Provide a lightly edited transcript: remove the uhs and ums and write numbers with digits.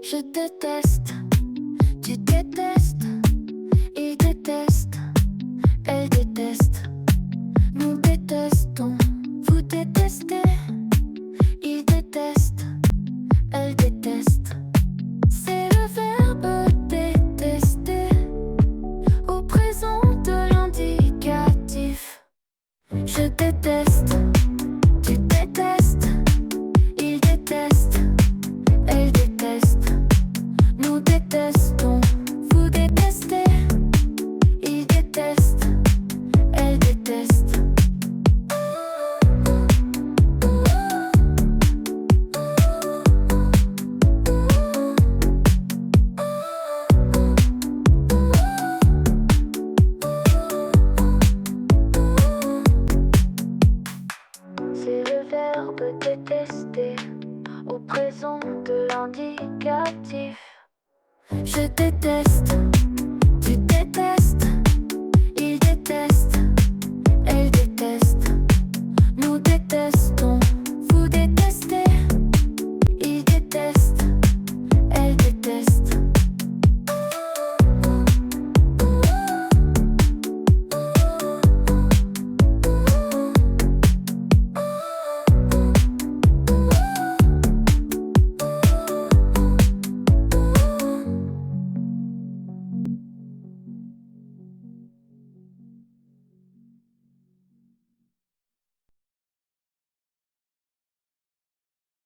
Je déteste, tu détestes, il déteste, elle déteste, nous détestons, vous détestez, il déteste, elle déteste. C'est le verbe détester au présent de l'indicatif. Je déteste, tu détestes, il déteste, elle déteste, nous détestons, vous détestez, il déteste, elle déteste. C'est le verbe détester au présent de l'indicatif. Je déteste,